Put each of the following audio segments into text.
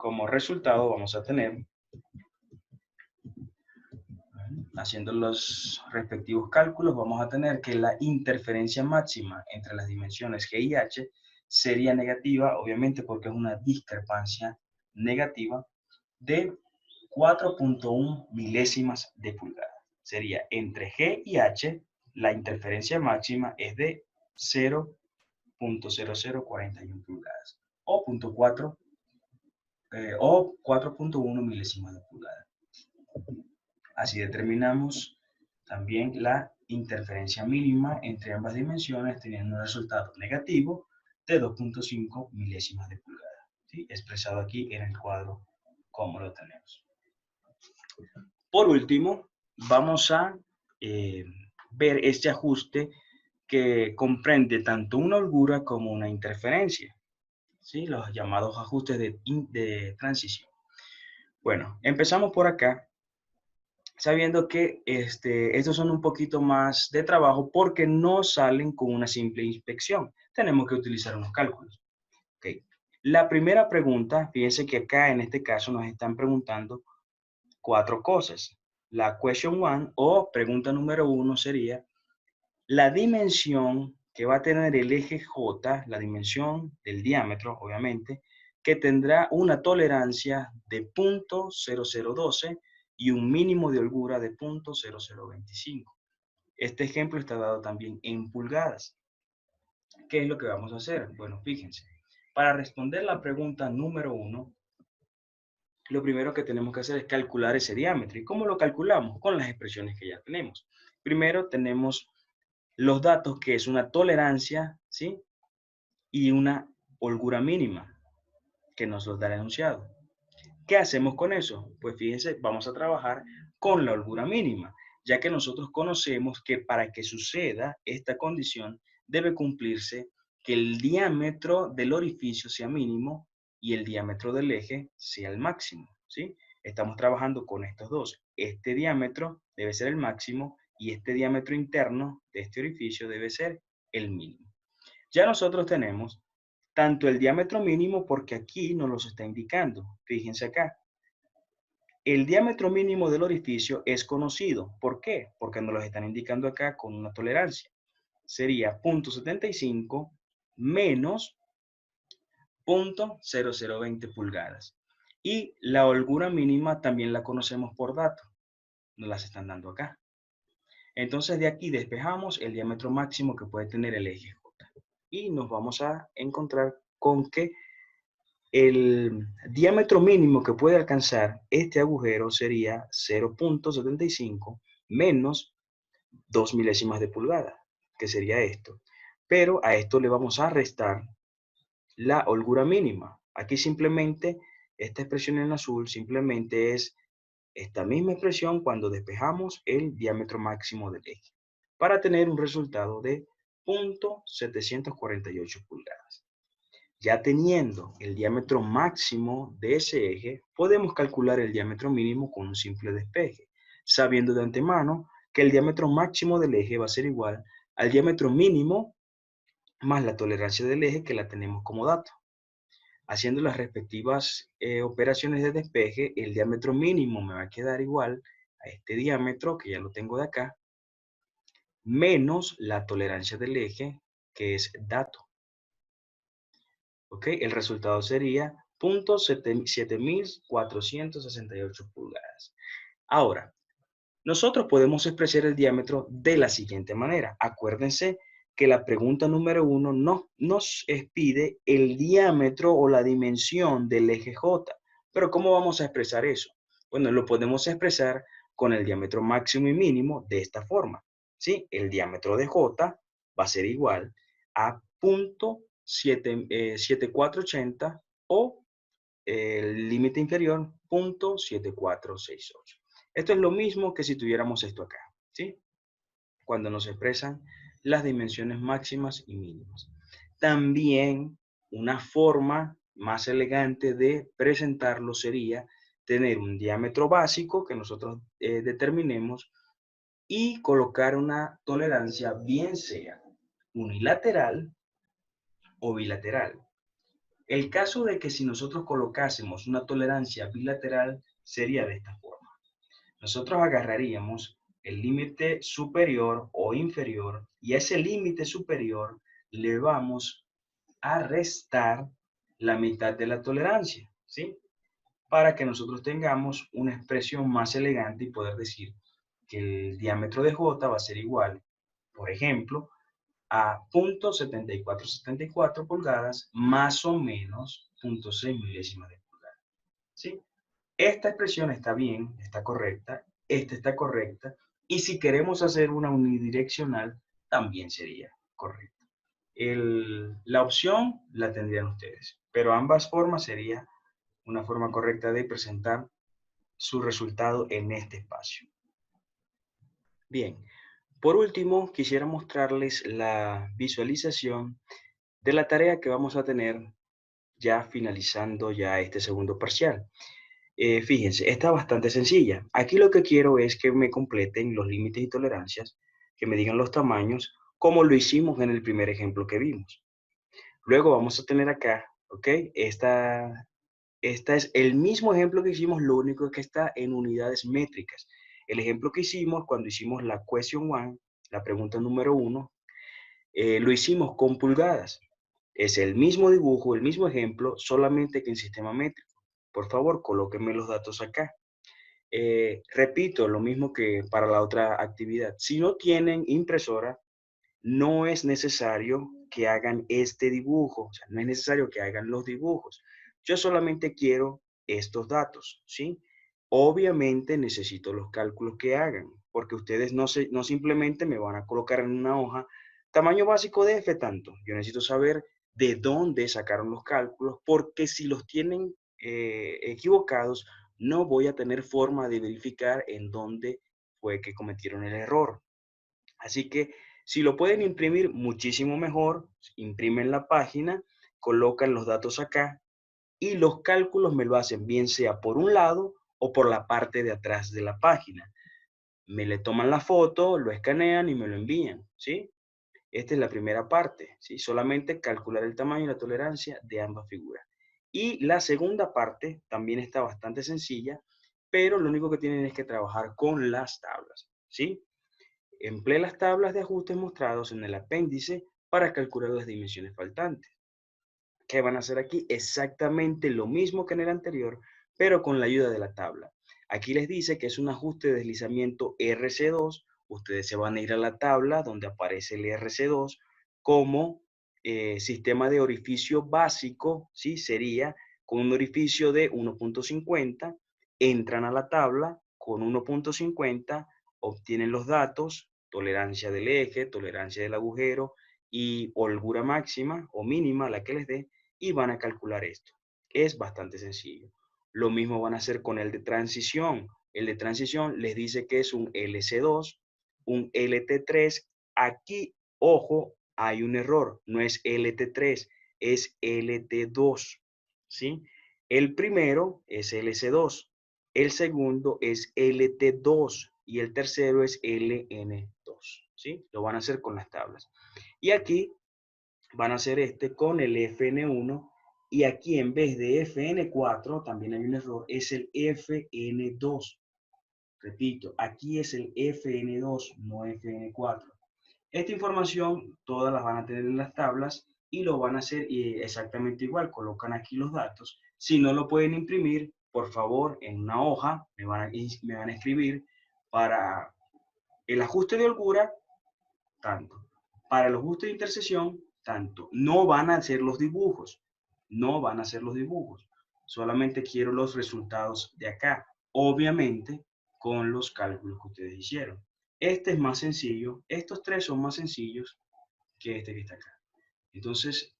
como resultado vamos a tener, haciendo los respectivos cálculos, vamos a tener que la interferencia máxima entre las dimensiones G y H sería negativa, obviamente porque es una discrepancia negativa de 4.1 milésimas de pulgada. Sería entre G y H, la interferencia máxima es de 0.0041 pulgadas o 4.1 milésimas de pulgada. Así determinamos también la interferencia mínima entre ambas dimensiones, teniendo un resultado negativo de 2.5 milésimas de pulgada, ¿sí? Expresado aquí en el cuadro como lo tenemos. Por último, vamos a ver este ajuste que comprende tanto una holgura como una interferencia, ¿sí? Los llamados ajustes de transición. Bueno, empezamos por acá, sabiendo que estos son un poquito más de trabajo porque no salen con una simple inspección. Tenemos que utilizar unos cálculos. Okay. La primera pregunta, fíjense que acá en este caso nos están preguntando 4 cosas. La question one o pregunta número 1 sería la dimensión que va a tener el eje J, la dimensión del diámetro, obviamente, que tendrá una tolerancia de 0.0012 y un mínimo de holgura de 0.0025. Este ejemplo está dado también en pulgadas. ¿Qué es lo que vamos a hacer? Bueno, fíjense. Para responder la pregunta número 1, lo primero que tenemos que hacer es calcular ese diámetro. ¿Y cómo lo calculamos? Con las expresiones que ya tenemos. Primero tenemos los datos, que es una tolerancia, ¿sí? Y una holgura mínima, que nos los da el enunciado. ¿Qué hacemos con eso? Pues fíjense, vamos a trabajar con la holgura mínima, ya que nosotros conocemos que para que suceda esta condición debe cumplirse que el diámetro del orificio sea mínimo y el diámetro del eje sea el máximo, ¿sí? Estamos trabajando con estos dos. Este diámetro debe ser el máximo y este diámetro interno de este orificio debe ser el mínimo. Ya nosotros tenemos tanto el diámetro mínimo, porque aquí nos los está indicando. Fíjense acá. El diámetro mínimo del orificio es conocido. ¿Por qué? Porque nos lo están indicando acá con una tolerancia. Sería 0.75 menos 0.0020 pulgadas. Y la holgura mínima también la conocemos por dato. Nos las están dando acá. Entonces de aquí despejamos el diámetro máximo que puede tener el eje J. Y nos vamos a encontrar con que el diámetro mínimo que puede alcanzar este agujero sería 0.75 menos 2 milésimas de pulgada, que sería esto. Pero a esto le vamos a restar la holgura mínima. Aquí simplemente, esta expresión en azul simplemente es esta misma expresión cuando despejamos el diámetro máximo del eje, para tener un resultado de 0.748 pulgadas. Ya teniendo el diámetro máximo de ese eje, podemos calcular el diámetro mínimo con un simple despeje, sabiendo de antemano que el diámetro máximo del eje va a ser igual al diámetro mínimo más la tolerancia del eje, que la tenemos como dato. Haciendo las respectivas operaciones de despeje, el diámetro mínimo me va a quedar igual a este diámetro, que ya lo tengo de acá, menos la tolerancia del eje, que es dato. ¿Ok? El resultado sería 0.7468 pulgadas. Ahora, nosotros podemos expresar el diámetro de la siguiente manera. Acuérdense que la pregunta número 1 no nos pide el diámetro o la dimensión del eje J. Pero ¿cómo vamos a expresar eso? Bueno, lo podemos expresar con el diámetro máximo y mínimo de esta forma, ¿sí? El diámetro de J va a ser igual a 0.7480 o el límite inferior 0.7468. Esto es lo mismo que si tuviéramos esto acá, ¿sí? Cuando nos expresan las dimensiones máximas y mínimas. También una forma más elegante de presentarlo sería tener un diámetro básico que nosotros determinemos y colocar una tolerancia, bien sea unilateral o bilateral. El caso de que si nosotros colocásemos una tolerancia bilateral sería de esta forma. Nosotros agarraríamos el límite superior o inferior y a ese límite superior le vamos a restar la mitad de la tolerancia, ¿sí? Para que nosotros tengamos una expresión más elegante y poder decir que el diámetro de J va a ser igual, por ejemplo, a 0.7474 pulgadas más o menos 0.6 milésimas de pulgada, ¿sí? Esta expresión está bien, está correcta, esta está correcta, y si queremos hacer una unidireccional, también sería correcta. La opción la tendrían ustedes, pero ambas formas sería una forma correcta de presentar su resultado en este espacio. Bien, por último, quisiera mostrarles la visualización de la tarea que vamos a tener ya finalizando ya este segundo parcial. Fíjense, está bastante sencilla. Aquí lo que quiero es que me completen los límites y tolerancias, que me digan los tamaños, como lo hicimos en el primer ejemplo que vimos. Luego vamos a tener acá, ¿ok? Esta es el mismo ejemplo que hicimos, lo único que está en unidades métricas. El ejemplo que hicimos cuando hicimos la question 1, la pregunta número 1, lo hicimos con pulgadas. Es el mismo dibujo, el mismo ejemplo, solamente que en sistema métrico. Por favor, colóquenme los datos acá. Repito, lo mismo que para la otra actividad. Si no tienen impresora, no es necesario que hagan este dibujo, o sea, no es necesario que hagan los dibujos. Yo solamente quiero estos datos, ¿sí? Obviamente necesito los cálculos que hagan, porque ustedes no simplemente me van a colocar en una hoja tamaño básico de F tanto. Yo necesito saber de dónde sacaron los cálculos, porque si los tienen equivocados, no voy a tener forma de verificar en dónde fue que cometieron el error. Así que si lo pueden imprimir, muchísimo mejor. Imprimen la página, colocan los datos acá y los cálculos me lo hacen bien sea por un lado o por la parte de atrás de la página. Me le toman la foto, lo escanean y me lo envían, ¿sí? Esta es la primera parte, ¿sí? Solamente calcular el tamaño y la tolerancia de ambas figuras. Y la segunda parte también está bastante sencilla, pero lo único que tienen es que trabajar con las tablas, ¿sí? Emplee las tablas de ajustes mostrados en el apéndice para calcular las dimensiones faltantes. ¿Qué van a hacer aquí? Exactamente lo mismo que en el anterior, pero con la ayuda de la tabla. Aquí les dice que es un ajuste de deslizamiento RC2. Ustedes se van a ir a la tabla donde aparece el RC2 como sistema de orificio básico, ¿sí? Sería con un orificio de 1.50. Entran a la tabla con 1.50, obtienen los datos, tolerancia del eje, tolerancia del agujero y holgura máxima o mínima, la que les dé, y van a calcular esto. Es bastante sencillo. Lo mismo van a hacer con el de transición. El de transición les dice que es un LC2, un LT3. Aquí, ojo, hay un error. No es LT3, es LT2. ¿Sí? El primero es LC2. El segundo es LT2 y el tercero es LN2. ¿Sí? Lo van a hacer con las tablas. Y aquí van a hacer este con el FN1 y aquí en vez de FN4 también hay un error, es el FN2. Repito, aquí es el FN2, no FN4. Esta información todas las van a tener en las tablas y lo van a hacer exactamente igual. Colocan aquí los datos. Si no lo pueden imprimir, por favor, en una hoja me van a escribir para el ajuste de holgura, tanto. Para los ajustes de intersección, tanto. No van a hacer los dibujos. No van a hacer los dibujos. Solamente quiero los resultados de acá. Obviamente, con los cálculos que ustedes hicieron. Este es más sencillo. Estos tres son más sencillos que este que está acá. Entonces,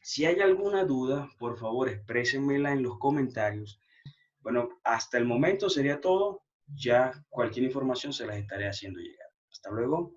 si hay alguna duda, por favor, exprésenmela en los comentarios. Bueno, hasta el momento sería todo. Ya cualquier información se las estaré haciendo llegar. Hasta luego.